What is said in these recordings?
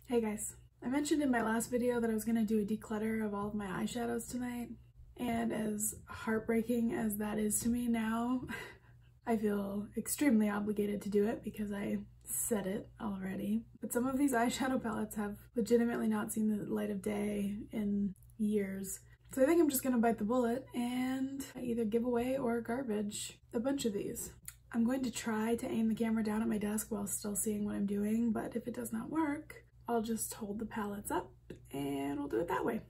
Hey guys, I mentioned in my last video that I was going to do a declutter of all of my eyeshadows tonight, and as heartbreaking as that is to me now, I feel extremely obligated to do it because I said it already. But some of these eyeshadow palettes have legitimately not seen the light of day in years. So I think I'm just going to bite the bullet and either give away or garbage a bunch of these. I'm going to try to aim the camera down at my desk while still seeing what I'm doing, but if it does not work, I'll just hold the palettes up and we'll do it that way.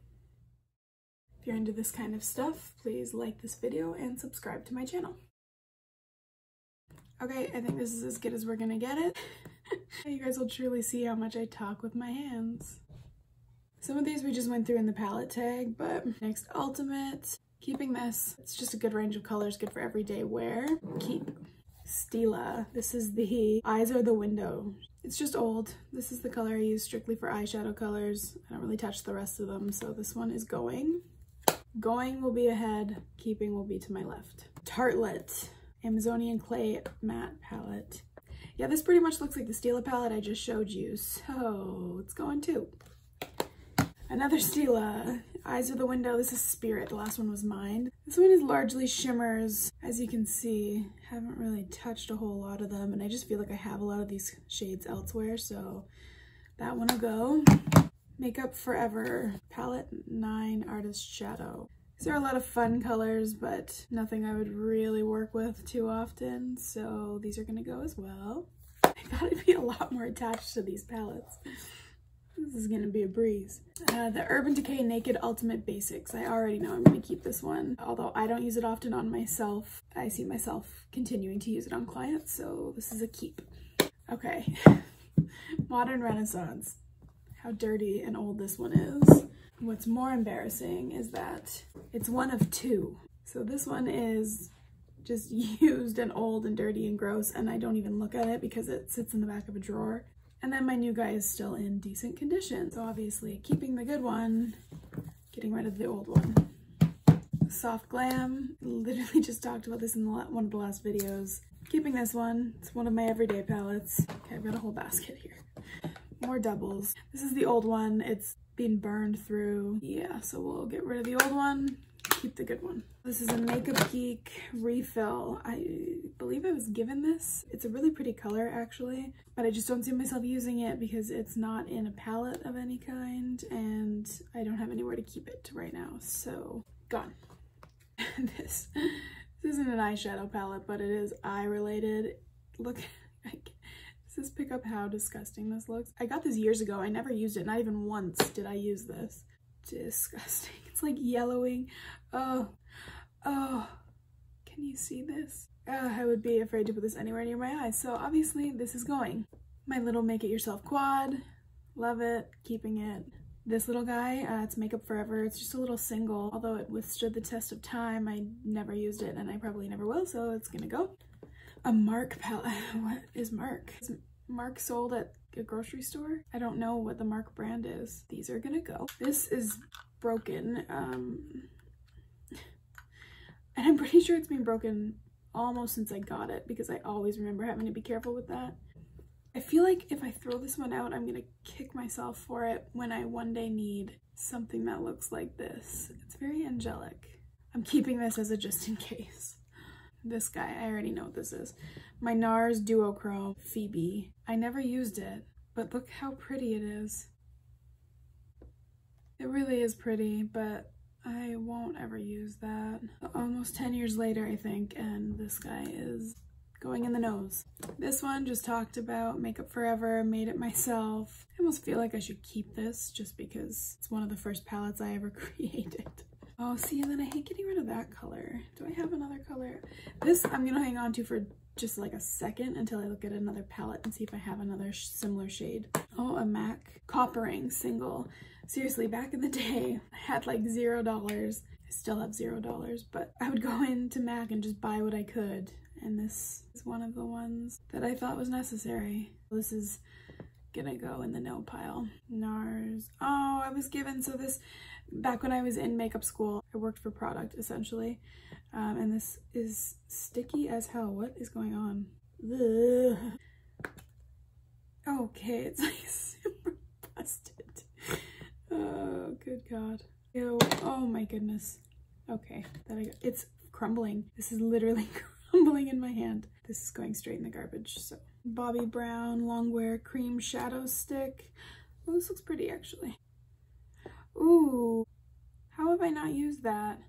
If you're into this kind of stuff, please like this video and subscribe to my channel. Okay, I think this is as good as we're gonna get it. You guys will truly see how much I talk with my hands. Some of these we just went through in the palette tag, but next Ultimate, keeping this. It's just a good range of colors, good for everyday wear. Keep. Stila. This is the Eyes Are the Window. It's just old. This is the color I use strictly for eyeshadow colors. I don't really touch the rest of them, so this one is going. Going will be ahead, keeping will be to my left. Tartlet, Amazonian Clay Matte Palette. Yeah, this pretty much looks like the Stila palette I just showed you, so it's going too. Another Stila, Eyes Are the Window. This is Spirit, the last one was mine. This one is largely shimmers. As you can see, haven't really touched a whole lot of them, and I just feel like I have a lot of these shades elsewhere, so that one will go. Makeup Forever, Palette 9 Artist Shadow. These are a lot of fun colors, but nothing I would really work with too often, so these are gonna go as well. I thought it'd be a lot more attached to these palettes. This is gonna be a breeze. The Urban Decay Naked Ultimate Basics. I already know I'm gonna keep this one. Although I don't use it often on myself, I see myself continuing to use it on clients, so this is a keep. Okay, Modern Renaissance. How dirty and old this one is. What's more embarrassing is that it's one of two. So this one is just used and old and dirty and gross, and I don't even look at it because it sits in the back of a drawer. And then my new guy is still in decent condition. So obviously keeping the good one, getting rid of the old one. Soft Glam, literally just talked about this in one of the last videos. Keeping this one, it's one of my everyday palettes. Okay, I've got a whole basket here. More doubles. This is the old one, it's been burned through. Yeah, so we'll get rid of the old one, keep the good one. This is a Makeup Geek refill. I believe I was given this. It's a really pretty color actually, but I just don't see myself using it because it's not in a palette of any kind and I don't have anywhere to keep it right now, so gone. This isn't an eyeshadow palette, but it is eye related. Look, does this pick up how disgusting this looks? I got this years ago. I never used it. Not even once did I use this. Disgusting. It's like yellowing. Oh, can you see this? I would be afraid to put this anywhere near my eyes. So obviously this is going. My little Make It Yourself quad. Love it. Keeping it. This little guy, it's Makeup Forever. It's just a little single. Although it withstood the test of time, I never used it and I probably never will, so it's gonna go. A Mark palette. What is Mark? Is Mark sold at a grocery store? I don't know what the Mark brand is. These are gonna go. This is broken. And I'm pretty sure it's been broken almost since I got it because I always remember having to be careful with that. I feel like if I throw this one out, I'm gonna kick myself for it when I one day need something that looks like this. It's very angelic. I'm keeping this as a just in case. This guy, I already know what this is. My Nars Duochrome Phoebe. I never used it, but look how pretty it is. It really is pretty, but I won't ever use that. Almost 10 years later, I think, and this guy is going in the nose. This one just talked about Makeup Forever, made it myself. I almost feel like I should keep this just because it's one of the first palettes I ever created. Oh, see, and then I hate getting rid of that color. Do I have another color? This I'm gonna hang on to for just like a second until I look at another palette and see if I have another similar shade. Oh, a MAC Coppering single. Seriously, back in the day, I had like $0. I still have $0, but I would go into MAC and just buy what I could. And this is one of the ones that I thought was necessary. This is gonna go in the no pile. Nars. Oh, I was given, so this, back when I was in makeup school, I worked for product essentially. And this is sticky as hell. What is going on? Ugh. Okay, it's like super God. Ew. Oh my goodness. Okay, it's crumbling. This is literally crumbling in my hand. This is going straight in the garbage. So Bobbi Brown Longwear Cream Shadow Stick. Oh, this looks pretty actually. Ooh, how have I not used that?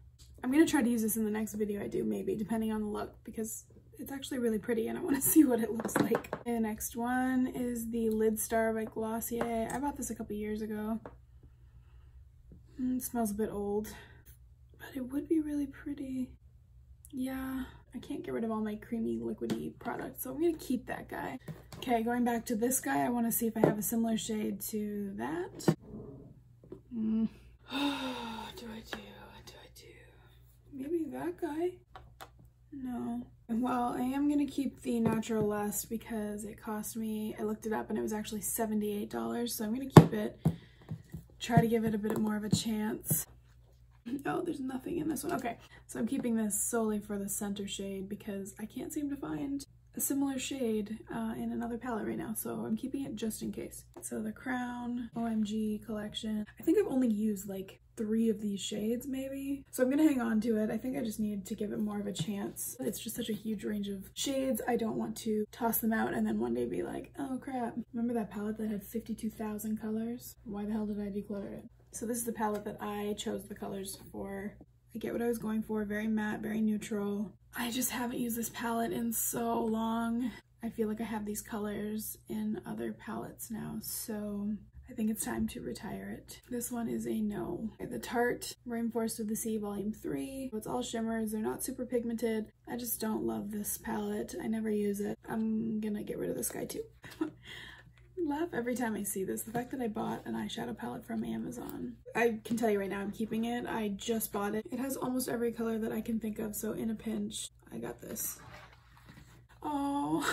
I'm gonna try to use this in the next video I do, maybe, depending on the look, because it's actually really pretty and I want to see what it looks like. The next one is the Lid Star by Glossier. I bought this a couple years ago. It smells a bit old, but it would be really pretty. Yeah, I can't get rid of all my creamy liquidy products, so I'm gonna keep that guy. Okay, going back to this guy, I want to see if I have a similar shade to that. Maybe that guy? No. Well, I am gonna keep the Natural Lust because it cost me, I looked it up and it was actually $78, so I'm gonna keep it. Try to give it a bit more of a chance. Oh, there's nothing in this one. Okay, so I'm keeping this solely for the center shade because I can't seem to find a similar shade in another palette right now, so I'm keeping it just in case. So the Crown OMG Collection. I think I've only used like 3 of these shades maybe, so I'm gonna hang on to it. I think I just need to give it more of a chance. It's just such a huge range of shades. I don't want to toss them out and then one day be like, oh crap. Remember that palette that had 52,000 colors? Why the hell did I declutter it? So this is the palette that I chose the colors for. I get what I was going for, very matte, very neutral. I just haven't used this palette in so long. I feel like I have these colors in other palettes now, so I think it's time to retire it. This one is a no. The Tarte Rainforest of the Sea Volume 3. It's all shimmers, they're not super pigmented. I just don't love this palette. I never use it. I'm gonna get rid of this guy too. Laugh every time I see this. The fact that I bought an eyeshadow palette from Amazon. I can tell you right now I'm keeping it. I just bought it. It has almost every color that I can think of, so in a pinch, I got this. Oh,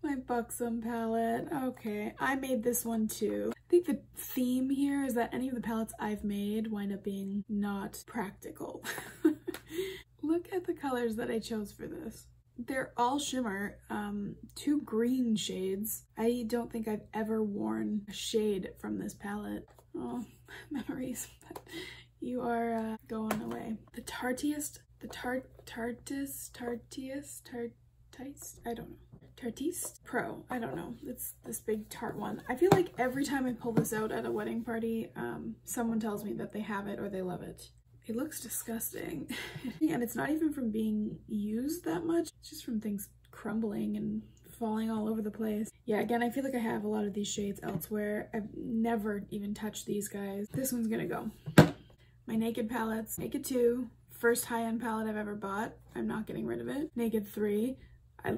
my Buxom palette. Okay, I made this one too. I think the theme here is that any of the palettes I've made wind up being not practical. Look at the colors that I chose for this. They're all shimmer, 2 green shades. I don't think I've ever worn a shade from this palette. Oh, memories, but you are going away. The Tartiest, I don't know. Tartiste Pro, I don't know. It's this big Tarte one. I feel like every time I pull this out at a wedding party, someone tells me that they have it or they love it. It looks disgusting. And it's not even from being used that much. It's just from things crumbling and falling all over the place. Yeah, again, I feel like I have a lot of these shades elsewhere. I've never even touched these guys. This one's gonna go. My Naked palettes. Naked 2, first high-end palette I've ever bought. I'm not getting rid of it. Naked 3.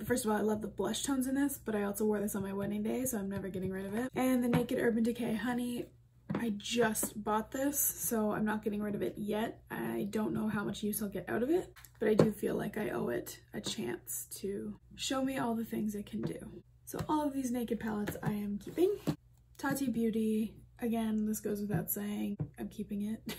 First of all, I love the blush tones in this, but I also wore this on my wedding day, so I'm never getting rid of it. And the Naked Urban Decay Honey. I just bought this, so I'm not getting rid of it yet. I don't know how much use I'll get out of it, but I do feel like I owe it a chance to show me all the things it can do. So all of these Naked palettes I am keeping. Tarte Beauty, again, this goes without saying, I'm keeping it.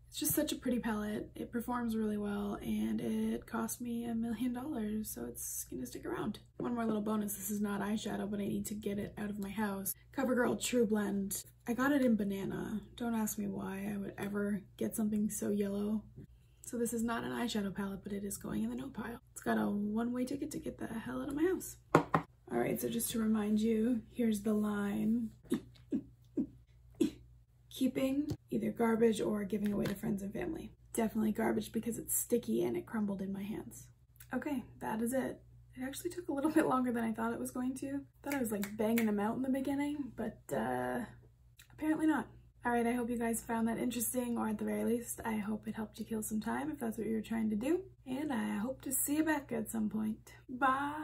It's just such a pretty palette. It performs really well and it cost me $1 million, so it's gonna stick around. One more little bonus, this is not eyeshadow, but I need to get it out of my house. CoverGirl True Blend. I got it in Banana. Don't ask me why I would ever get something so yellow. So this is not an eyeshadow palette, but it is going in the no pile. It's got a one-way ticket to get the hell out of my house. All right, so just to remind you, here's the line. Keeping, either garbage or giving away to friends and family. Definitely garbage because it's sticky and it crumbled in my hands. Okay, that is it. It actually took a little bit longer than I thought it was going to. I thought I was like banging them out in the beginning, but apparently not. All right, I hope you guys found that interesting, or at the very least, I hope it helped you kill some time if that's what you're trying to do. And I hope to see you back at some point. Bye!